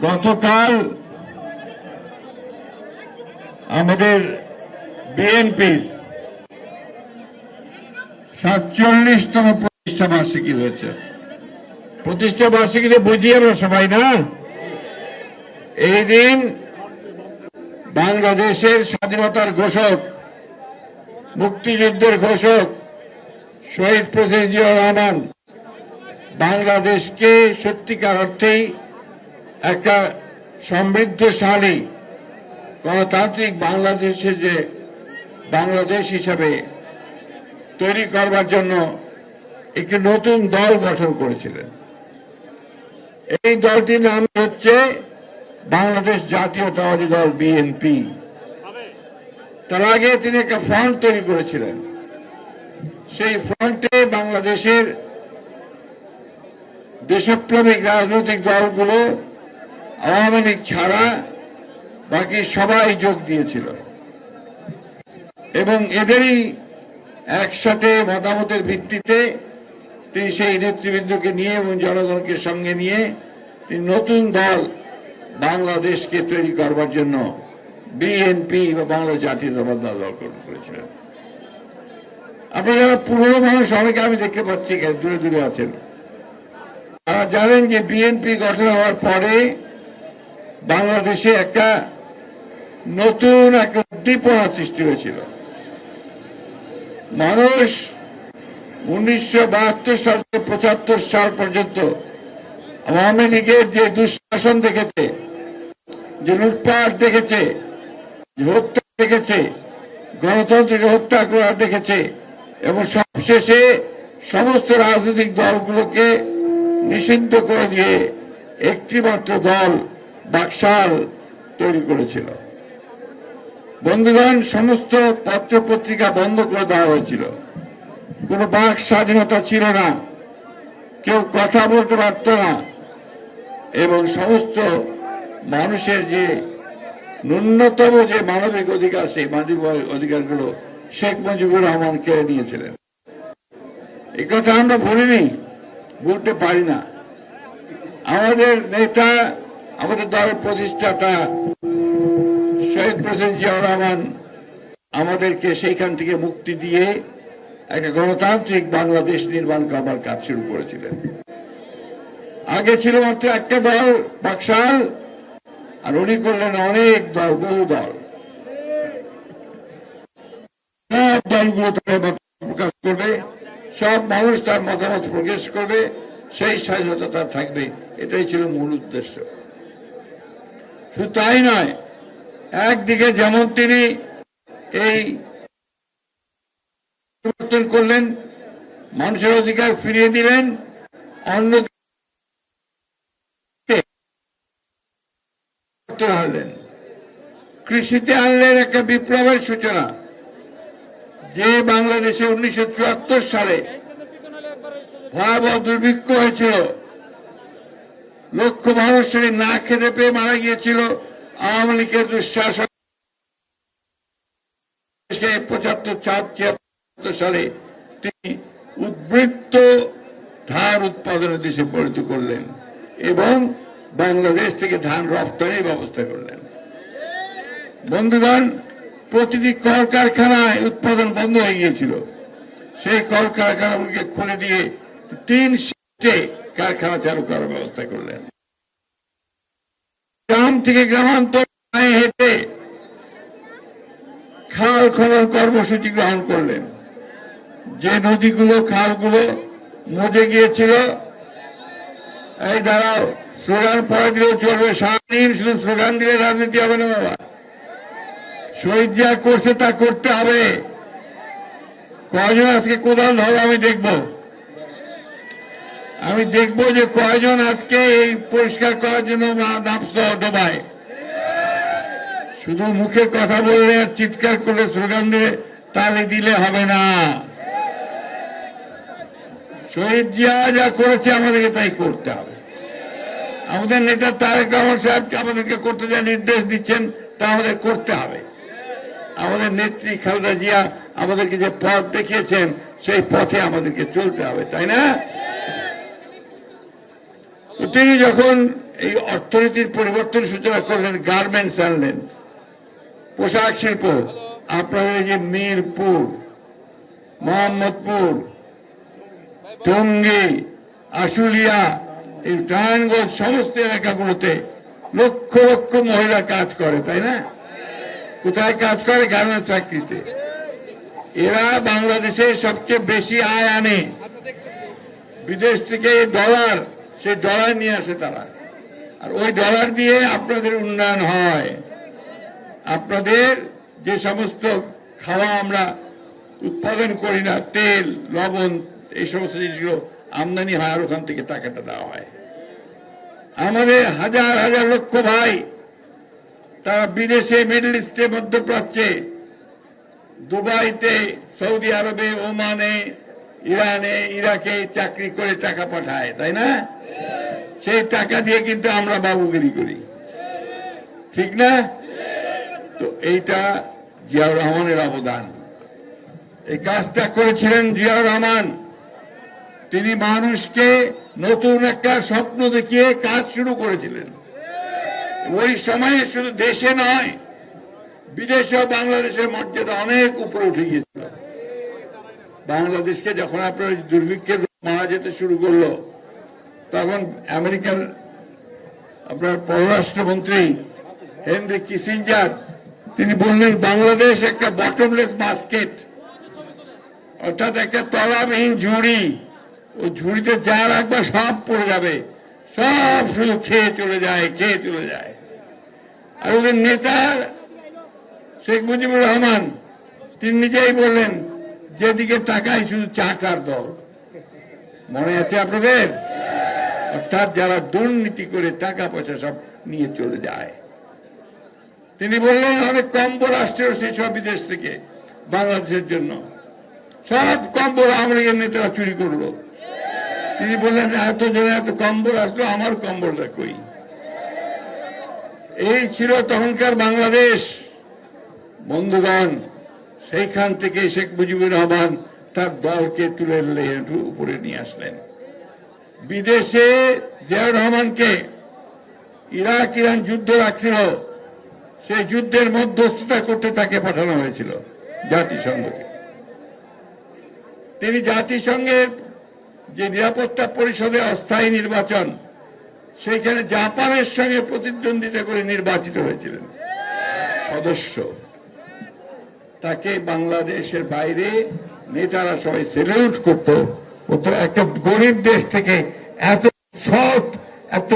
গতকাল আমাদের বিএনপির 47তম প্রতিষ্ঠা বার্ষিকী হয়েছে। প্রতিষ্ঠা বার্ষিকীতে বুঝি আমরা সবাই না, এই দিন বাংলাদেশের স্বাধীনতার ঘোষক, মুক্তিযুদ্ধের ঘোষক শহীদ প্রেসিডেন্ট জিয়াউর রহমান বাংলাদেশকে সত্যিকার অর্থেই একটা সমৃদ্ধশালী গণতান্ত্রিক বাংলাদেশ হিসাবে তৈরি করবার জন্য একটি নতুন দল গঠন করেছিলেন। এই দলটির নাম হচ্ছে বাংলাদেশ জাতীয়তাবাদী দল, বিএনপি। তার আগে তিনি একটা ফ্রন্ট তৈরি করেছিলেন। সেই ফ্রন্টে বাংলাদেশের দেশপ্রেমিক রাজনৈতিক দলগুলো আওয়ামী লীগ ছাড়া বাকি সবাই যোগ দিয়েছিল এবং এদেরই একসাথে মতামতের ভিত্তিতে তিনি সেই নেতৃবৃন্দকে নিয়ে এবং জনগণকে সঙ্গে নিয়ে তিনি নতুন দল বাংলাদেশকে তৈরি করবার জন্য বিএনপি বা বাংলা জাতীয়তাবাদী দল গঠন করেছিলেন। আপনারা যারা পুরনো মানুষ, অনেকে আমি দেখতে পাচ্ছি দূরে দূরে আছেন, তারা জানেন যে বিএনপি গঠন হওয়ার পরে বাংলাদেশে একটা নতুন একটা উদ্দীপনা সৃষ্টি হয়েছিল। মানুষ 1972 সাল থেকে 75 সাল পর্যন্ত আওয়ামী লীগের যে দুঃশাসন দেখেছে, যে লুটপাট দেখেছে, যে হত্যা দেখেছে, গণতন্ত্রকে হত্যা করা দেখেছে এবং সবশেষে সমস্ত রাজনৈতিক দলগুলোকে নিষিদ্ধ করে দিয়ে একটি মাত্র দল বাকশাল তৈরি করেছিল। বন্ধুগণ, সমস্ত পত্র পত্রিকা বন্ধ করে দেওয়া হয়েছিল, কোনো বাক স্বাধীনতা ছিল না, কেউ কথা বলতে পারত না এবং সমস্ত মানুষের যে ন্যূনতম যে মানবিক অধিকার, সেই মানবিক অধিকারগুলো শেখ মুজিবুর রহমান কেড়ে নিয়েছিলেন। এই কথা আমরা ভুলিনি, ভুলতে পারি না। আমাদের নেতা, আমাদের দলের প্রতিষ্ঠাতা শহীদ প্রেসিডেন্ট জিয়াউর রহমান আমাদেরকে সেইখান থেকে মুক্তি দিয়ে একটা গণতান্ত্রিক বাংলাদেশ নির্মাণ করবার কাজ শুরু করেছিলেন। আগে ছিল মাত্র একটা দল বাকশাল, আর উনি করলেন অনেক দল, বহু দল। সব দলগুলো তার প্রকাশ করবে, সব মানুষ তার মতামত প্রকাশ করবে, সেই স্বাধীনতা তার থাকবে, এটাই ছিল মূল উদ্দেশ্য। শুধু তাই নয়, একদিকে যেমন তিনি এই পরিবর্তন করলেন, মানুষের অধিকার ফিরিয়ে দিলেন, অন্যদিকে আনলেন, কৃষিতে আনলেন একটা বিপ্লবের সূচনা। যে বাংলাদেশে 1974 সালে ভয়াবহ দুর্ভিক্ষ হয়েছিল, লক্ষ মানুষ না খেতে পেয়ে মারা গিয়েছিল আওয়ামী লীগের দুঃশাসন। 75-76 সালে তিনি উদ্বৃত্ত ধান উৎপাদনের দেশে পরিণত করলেন এবং বাংলাদেশ থেকে ধান রপ্তানির ব্যবস্থা করলেন। বন্ধুগণ, প্রতিটি কলকারখানায় উৎপাদন বন্ধ হয়ে গিয়েছিল, সেই কলকারখানাগুলিকে খুলে দিয়ে 3 শিফটে কারখানা চালু করার ব্যবস্থা করলেন। গ্রাম থেকে গ্রামান্তর হেঁটে খাল খনন কর্মসূচি গ্রহণ করলেন। যে নদীগুলো, খালগুলো মজে গিয়েছিল, এই দাঁড়াও, স্লোগান পরে দিলেও চলবে, সারাদিন শুধু স্লোগান দিলে রাজনীতি হবে না বাবা। শহীদ যা করছে তা করতে হবে। কয়জন আজকে কোদাল ধরো আমি দেখবো যে কয়জন আজকে এই পরিষ্কার করার জন্য নামছ ডোবায়। শুধু মুখে কথা বললে আর চিৎকার করলে, স্লোগান দিলে, তালে দিলে হবে না। শহীদ জিয়া যা করেছে আমাদেরকে তাই করতে হবে। আমাদের নেতা তারেক রহমান সাহেবকে আমাদেরকে করতে যা নির্দেশ দিচ্ছেন তা আমাদের করতে হবে। আমাদের নেত্রী খালেদা জিয়া আমাদেরকে যে পথ দেখিয়েছেন সেই পথে আমাদেরকে চলতে হবে, তাই না? তিনি যখন এই অর্থনীতির পরিবর্তন সূচনা করলেন, গার্মেন্টস আনলেন, পোশাক শিল্প। আপনাদের এই যে মিরপুর, মোহাম্মদপুর, টঙ্গী, আশুলিয়া, এই নারায়ণগঞ্জ সমস্ত এলাকাগুলোতে লক্ষ লক্ষ মহিলা কাজ করে, তাই না? কোথায় কাজ করে? গার্মেন্টস ফ্যাক্টরিতে। এরা বাংলাদেশে সবচেয়ে বেশি আয় আনে, বিদেশ থেকে ডলার, সেই ডলার নিয়ে আসে তারা, আর ওই ডলার দিয়ে আপনাদের উন্নয়ন হয়। আপনাদের যে সমস্ত খাওয়া আমরা উৎপাদন করি না, তেল, লবণ, এই সমস্ত জিনিসগুলো আমদানি হয়, আর ওখান থেকে টাকাটা দেওয়া হয়। আমাদের হাজার হাজার লক্ষ ভাই তারা বিদেশে, মিডল ইস্টে, মধ্যপ্রাচ্যে, দুবাইতে, সৌদি আরবে, ওমানে, ইরানে, ইরাকে চাকরি করে টাকা পাঠায়, তাই না? সেই টাকা দিয়ে কিন্তু আমরা বাবুগিরি করি, ঠিক না? তো এইটা জিয়াউর রহমানের অবদান। এই কাজটা করেছিলেন জিয়াউর রহমান। তিনি মানুষকে নতুন একটা স্বপ্ন দেখিয়ে কাজ শুরু করেছিলেন। ওই সময়ে শুধু দেশে নয়, বিদেশেও বাংলাদেশের মর্যাদা অনেক উপরে উঠে গিয়েছিল। বাংলাদেশকে যখন আপনার দুর্ভিক্ষের মারা যেতে শুরু করলো, তখন আমেরিকার আপনার পররাষ্ট্রমন্ত্রী হেনরি কিসিঞ্জার তিনি বললেন, বাংলাদেশ একটা বটমলেস বাস্কেট, অর্থাৎ একটা তলাবিহীন ঝুড়ি। ওই ঝুড়িতে যা রাখবা সব পড়ে যাবে, সব শুধু খেয়ে চলে যায়, খেয়ে চলে যায়। আর ওদের নেতা শেখ মুজিবুর রহমান তিনি নিজেই বললেন, যেদিকে তাকাই শুধু চাটার দল। মনে আছে আপনাদের? অর্থাৎ যারা দুর্নীতি করে টাকা পয়সা সব নিয়ে চলে যায়। তিনি বললেন, অনেক কম্বল আসছে সেসব বিদেশ থেকে বাংলাদেশের জন্য, সব কম্বল আওয়ামী লীগের নেতারা চুরি করলো। তিনি বললেন, এত জনে এত কম্বল আসলো, আমার কম্বলটা কই? এই ছিল তখনকার বাংলাদেশ। বন্ধুগণ, সেইখান থেকে শেখ মুজিবুর রহমান তার দলকে তুলে উপরে নিয়ে আসলেন। বিদেশে জিয়াউর রহমানকে ইরাক ইরান যুদ্ধ রাখছিল, সেই যুদ্ধের মধ্যস্থতা করতে তাকে পাঠানো হয়েছিল জাতিসংঘকে। তিনি জাতিসংঘের যে নিরাপত্তা পরিষদে অস্থায়ী নির্বাচন, সেইখানে জাপানের সঙ্গে প্রতিদ্বন্দ্বিতা করে নির্বাচিত হয়েছিলেন সদস্য। তাকে বাংলাদেশের বাইরে নেতারা সবাই সেলিউট করতো। একটা গরিব দেশ থেকে এত সৎ, এত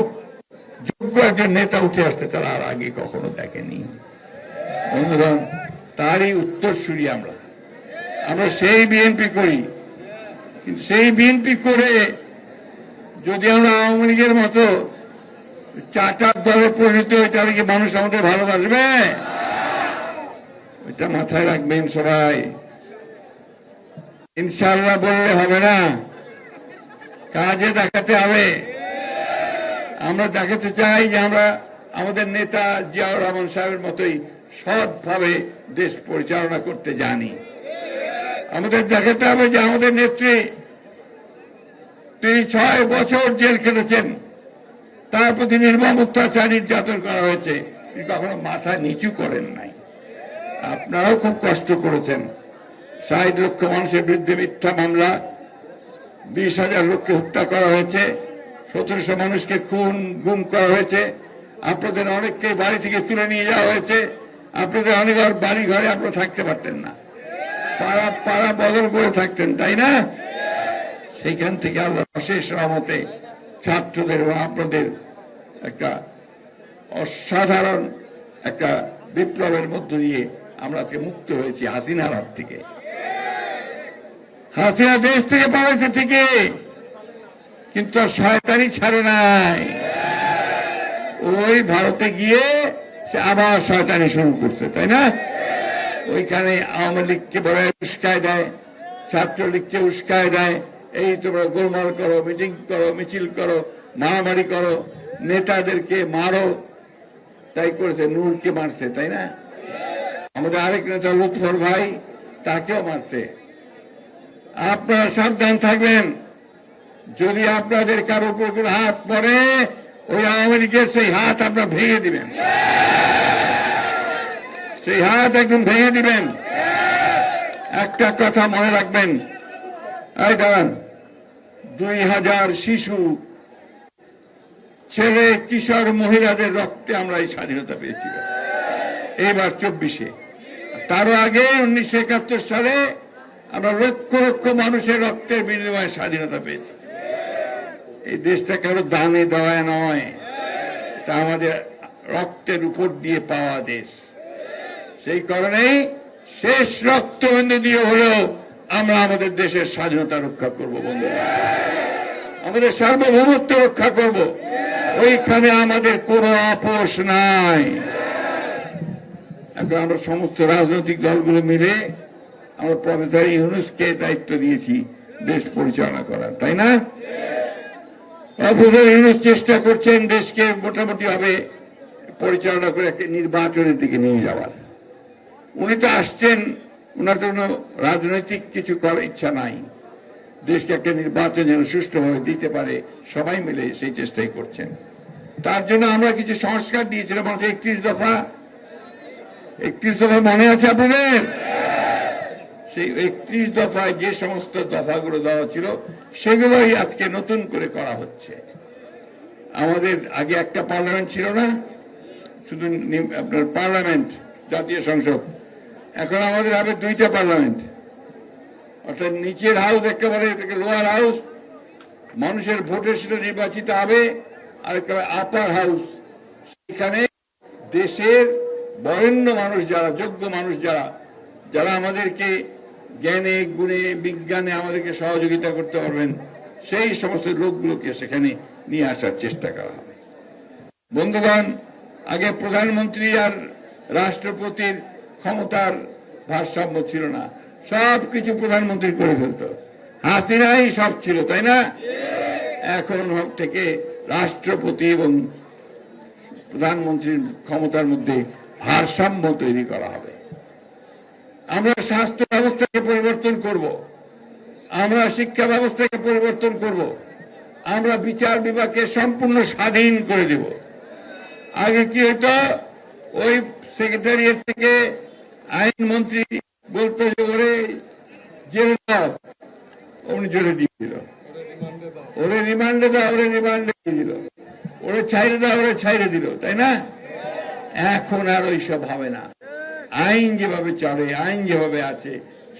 যোগ্য একজন নেতা উঠে আসতে তারা আর আগে কখনো দেখেনি। বন্ধুগণ, তারই উত্তরসূরি আমরা। আমরা সেই বিএনপি করি, কিন্তু সেই বিএনপি করে যদি আমরা আওয়ামী লীগের মতো চাটার দলে পরিণত হই, তাহলে কি মানুষ আমাদের ভালোবাসবে? এটা মাথায় রাখবেন সবাই। ইনশাআল্লাহ বললে হবে না, কাজে দেখাতে হবে। আমরা দেখাতে চাই যে আমরা আমাদের নেতা জিয়াউর রহমান সাহেবের মতোই সৎভাবে দেশ পরিচালনা করতে জানি। আমাদের দেখাতে হবে যে আমাদের নেত্রী, তিনি 6 বছর জেল খেটেছেন, তার প্রতি নির্মম অত্যাচার নির্যাতন করা হয়েছে, তিনি কখনো মাথা নিচু করেন নাই। আপনারাও খুব কষ্ট করেছেন। 60 লক্ষ মানুষের বিরুদ্ধে মিথ্যা মামলা, 20,000 লোককে হত্যা করা হয়েছে, 1700 মানুষকে খুন গুম করা হয়েছে, আপনাদের অনেককে বাড়ি থেকে তুলে নিয়ে যাওয়া হয়েছে। আপনাদের অনেক বাড়ি ঘরে আপনারা থাকতে পারতেন না, পাড়া পাড়া বদল করে থাকতেন, তাই না? সেইখান থেকে আল্লাহ অশেষ রহমতে ছাত্রদের এবং আপনাদের একটা অসাধারণ একটা বিপ্লবের মধ্য দিয়ে আমরা আজকে মুক্ত হয়েছি হাসিনার হাত থেকে। হাসিনা দেশ থেকে পালাইছে ঠিকই, কিন্তু শয়তানি ছাড়ে নাই। ওই ভারতে গিয়ে সে আবার শয়তানি শুরু করছে, তাই না? ওইখানে আওয়ামী লীগকে বড় উস্কায় দেয়, ছাত্রলীগকে উস্কায় দেয়, এই তোমরা গোলমাল করো, মিটিং করো, মিছিল করো, মারামারি করো, নেতাদেরকে মারো। তাই করেছে, নূরকে মারছে, তাই না? আমাদের আরেক নেতা লুৎফর ভাই, তাকেও মারছে। আপনারা সাবধান থাকবেন, যদি আপনাদের কারো উপর কোনো হাত পড়ে ওই আওয়ামী লীগের সেই হাত আপনারা ভেঙে দিবেন, সেই হাত একদম ভেঙে দিবেন। একটা কথা মনে রাখবেন, এই দাঁড়ান, 2000 শিশু, ছেলে, কিশোর, মহিলাদের রক্তে আমরা এই স্বাধীনতা পেয়েছি এইবার 24-এ। তারও আগে 1971 সালে আমরা লক্ষ লক্ষ মানুষের রক্তের বিনিময়ে স্বাধীনতা পেয়েছি। এই দেশটা কারো দানে দেওয়ায় নয়, তা আমাদের রক্তের উপর দিয়ে পাওয়া দেশ। সেই কারণেই শেষ রক্তবিন্দু দিয়ে হলেও আমরা আমাদের দেশের স্বাধীনতা রক্ষা করব বন্ধুরা, আমাদের সার্বভৌমত্ব রক্ষা করব। ওইখানে আমাদের কোনো আপোষ নাই। এখন আমরা সমস্ত রাজনৈতিক দলগুলো মিলে আমরা প্রফেসর ইউনূসকে দায়িত্ব দিয়েছি দেশ পরিচালনা করার, তাই না? প্রফেসর ইউনূস চেষ্টা করছেন দেশকে মোটামুটি ভাবে পরিচালনা করে একটা নির্বাচনের দিকে নিয়ে যাওয়ার। উনি তো আসছেন, ওনার তো কোনো রাজনৈতিক কিছু করার ইচ্ছা নাই, দেশকে একটা নির্বাচন যেন সুষ্ঠুভাবে দিতে পারে, সবাই মিলে সেই চেষ্টাই করছেন। তার জন্য আমরা কিছু সংস্কার দিয়েছিলাম, 31 দফা। 31 দফা মনে আছে আপনাদের? সেই 31 দফায় যে সমস্ত দফাগুলো দেওয়া ছিল সেগুলোই আজকে নতুন করে করা হচ্ছে। আমাদের আগে একটা পার্লামেন্ট ছিল না, শুধু আপনার পার্লামেন্ট, জাতীয় সংসদ। এখন আমাদের হবে 2টা পার্লামেন্ট, অর্থাৎ নিচের হাউস একেবারে লোয়ার হাউস, মানুষের ভোটের সাথে নির্বাচিত হবে, আর একেবারে আপার হাউস, সেখানে দেশের বরেণ্য মানুষ যারা, যোগ্য মানুষ যারা, যারা আমাদেরকে জ্ঞানে গুণে বিজ্ঞানে আমাদেরকে সহযোগিতা করতে পারবেন, সেই সমস্ত লোকগুলোকে সেখানে নিয়ে আসার চেষ্টা করা হবে। বন্ধুগণ, আগে প্রধানমন্ত্রী আর রাষ্ট্রপতির ক্ষমতার ভারসাম্য ছিল না, সব কিছু প্রধানমন্ত্রী করে ফেলত, হাসিনাই সব ছিল, তাই না? এখন থেকে রাষ্ট্রপতি এবং প্রধানমন্ত্রীর ক্ষমতার মধ্যে ভারসাম্য তৈরি করা হবে। আমরা স্বাস্থ্য ব্যবস্থাকে পরিবর্তন করব, আমরা শিক্ষা ব্যবস্থাকে পরিবর্তন করব, আমরা বিচার বিভাগকে সম্পূর্ণ স্বাধীন করে দেব। আগে কি হতো, ওই সেক্রেটারিয়েট থেকে আইনমন্ত্রী বলতো যে ওরে জেলে দাও, উনি জেলে দিয়ে দিল, ওরে রিমান্ডে দাও, ওরে রিমান্ডে দিয়ে দিল, ওরে ছাইড়ে দাও, ওরে ছাইড়ে দিল, তাই না? এখন আর ওইসব হবে না, আইন যেভাবে চলে, আইন যেভাবে আছে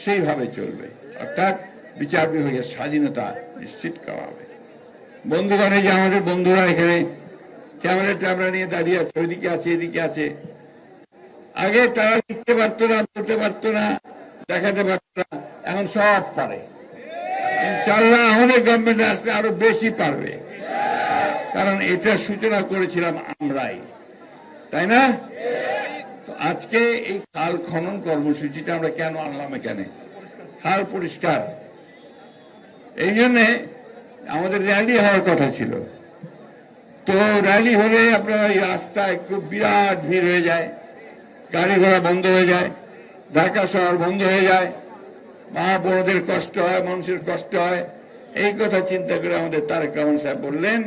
সেইভাবে চলবে, অর্থাৎ বিচার বিভাগের স্বাধীনতা নিশ্চিত করা হবে। বন্ধুগণ, এই যে আমাদের বন্ধুরা এখানে ক্যামেরা ট্যামেরা নিয়ে দাঁড়িয়ে আছে, ওইদিকে আছে, এদিকে আছে, আগে তারা লিখতে পারতো না, বলতে পারতো না, দেখাতে পারতো না, এখন সব পারে। ইনশাআল্লাহ আমাদের গভর্নমেন্ট আসলে আরো বেশি পারবে, কারণ এটা সূচনা করেছিলাম আমরাই, তাই না? তো আজকে এই খাল খনন কর্মসূচিটা আমরা কেন আনলাম এখানে? খাল পরিষ্কার, এই জন্যে আমাদের র্যালি হওয়ার কথা ছিল। তো র্যালি হলে আপনার এই রাস্তায় খুব বিরাট ভিড় হয়ে যায়, গাড়ি ঘোড়া বন্ধ হয়ে যায়, ঢাকা শহর বন্ধ হয়ে যায়, মা বোনদের কষ্ট হয়, মানুষের কষ্ট হয়। এই কথা চিন্তা করে আমাদের তারেক রহমান সাহেব বললেন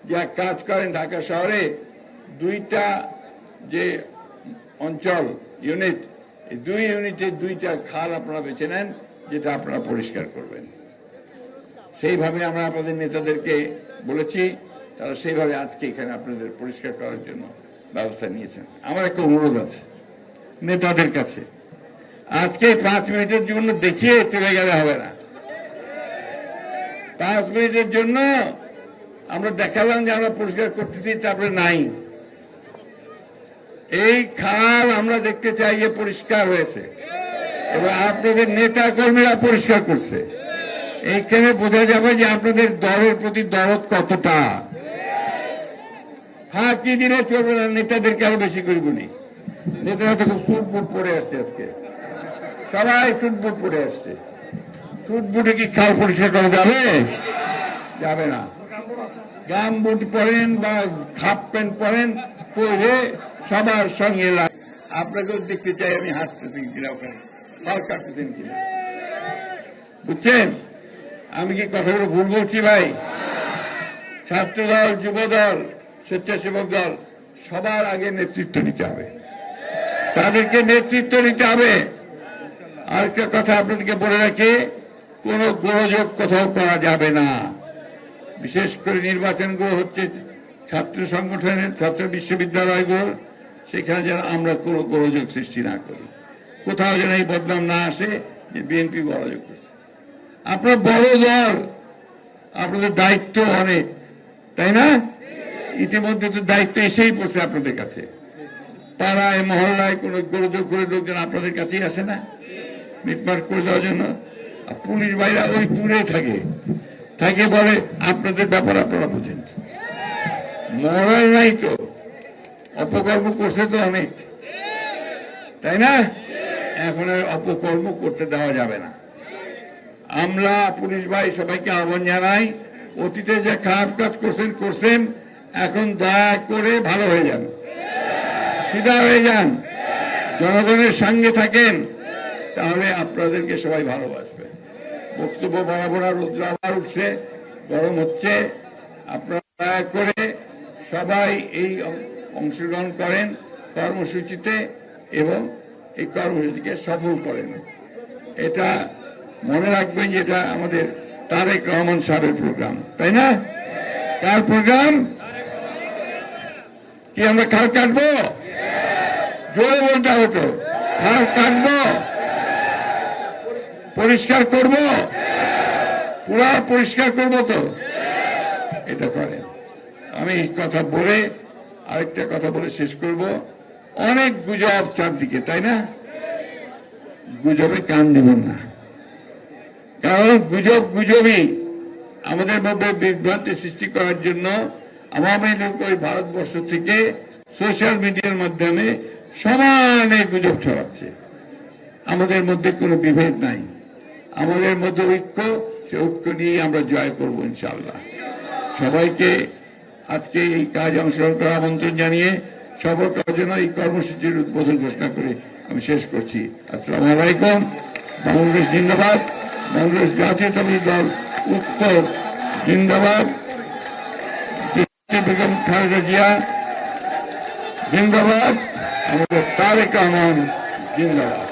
যে এক কাজ করেন, ঢাকা শহরে 2টা যে অঞ্চল ইউনিট, এই 2 ইউনিটের 2টা খাল আপনারা বেছে নেন, যেটা আপনারা পরিষ্কার করবেন। সেইভাবে আমরা আপনাদের নেতাদেরকে বলেছি, তারা সেইভাবে আজকে এখানে আপনাদের পরিষ্কার করার জন্য ব্যবস্থা নিয়েছেন। আমার একটা অনুরোধ আছে নেতাদের কাছে, আজকে 5 মিনিটের জন্য দেখিয়ে চলে গেলে হবে না। 5 মিনিটের জন্য আমরা দেখালাম যে আমরা পরিষ্কার করতেছি, তারপরে নাই। এই খাল আমরা দেখতে চাই যে পরিষ্কার হয়েছে এবং আপনাদের নেতা কর্মীরা পরিষ্কার করছে। এইখানে বোঝা যাবে যে আপনাদের দলের প্রতি দরদ কতটা। ফাঁকি দিলে চলবে না, নেতাদেরকে আরো বেশি করে বলি। নেতারা তো খুব সুট বুট পরে আসছে, আজকে সবাই সুট বুট পরে আসছে। সুট বুটে কি খাল পরিষ্কার করা যাবে? যাবে না। গাম বুট পরেন বা হাফ প্যান্ট পরেন, পরে সবার সঙ্গে আপনাকেও দেখতে চাই আমি হাঁটতেছি কিনা, ওখানে খাল কাটতেছেন কিনা, বুঝছেন? আমি কি কথাগুলো ভুল বলছি ভাই? ছাত্র দল, যুব দল, স্বেচ্ছাসেবক দল সবার আগে নেতৃত্ব নিতে হবে, তাদেরকে নেতৃত্ব নিতে হবে। আরেকটা কথা আপনাদেরকে বলে রাখি, কোনো গোলযোগ কোথাও করা যাবে না। বিশেষ করে নির্বাচনগুলো হচ্ছে ছাত্র সংগঠনের, ছাত্র বিশ্ববিদ্যালয়গুলোর, সেখানে যেন আমরা কোনো গোলযোগ সৃষ্টি না করি, কোথাও যেন এই বদনাম না আসে যে বিএনপি গোলযোগ করছে। আপনার বড় দল, আপনাদের দায়িত্ব অনেক, তাই না? ইতিমধ্যে তো দায়িত্ব এসেই পড়ছে আপনাদের কাছে। পাড়ায় মহল্লায় কোনো গোলযোগ করে লোকজন আপনাদের কাছেই আসে না মিটমাট করে দেওয়ার জন্য। পুলিশ ভাইরা ওই দূরে থাকে বলে আপনাদের ব্যাপার আপনারা বুঝেন। মরাল নাই তো, অপকর্ম করছে তো অনেক, তাই না? এখন আর অপকর্ম করতে দেওয়া যাবে না। আমরা পুলিশ ভাই সবাইকে আহ্বান জানাই, অতীতে যে খারাপ কাজ করছেন, এখন দয়া করে ভালো হয়ে যান, সিধা হয়ে যান, জনগণের সঙ্গে থাকেন, তাহলে আপনাদেরকে সবাই ভালোবাসবে। বক্তব্য বাড়াবো না, রৌদ্র আবার উঠছে, গরম হচ্ছে। আপনারা দয়া করে সবাই এই অংশগ্রহণ করেন কর্মসূচিতে এবং এই কর্মসূচিকে সফল করেন। এটা মনে রাখবেন যে এটা আমাদের তারেক রহমান সাহেবের প্রোগ্রাম, তাই না? কার প্রোগ্রাম? কি আমরা খাল কাটবো? জোরে বলতে হবে তো, খাল কাটবো, পরিষ্কার করব, পুরা পরিষ্কার করব তো, এটা করেন। আমি এই কথা বলে আরেকটা কথা বলে শেষ করব। অনেক গুজব চারদিকে, তাই না? গুজবে কান দেবেন না, কারণ গুজবই আমাদের মধ্যে বিভ্রান্তি সৃষ্টি করার জন্য আওয়ামী লীগ ওই ভারতবর্ষ থেকে সোশ্যাল মিডিয়ার মাধ্যমে সমানে গুজব ছড়াচ্ছে। আমাদের মধ্যে কোনো বিভেদ নাই, আমাদের মধ্যে ঐক্য, সে ঐক্য নিয়ে আমরা জয় করবো ইনশাআল্লাহ। সবাইকে আজকে এই কাজে অংশগ্রহণ করার আমন্ত্রণ জানিয়ে সফল করার জন্য এই কর্মসূচির উদ্বোধন ঘোষণা করে আমি শেষ করছি। আসসালামু আলাইকুম। বাংলাদেশ জিন্দাবাদ, বাংলাদেশ জাতীয়তাবাদী দল উত্তর জিন্দাবাদ, বেগম খালেদা জিয়া জিন্দাবাদ, আমাদের তারেক রহমান জিন্দাবাদ।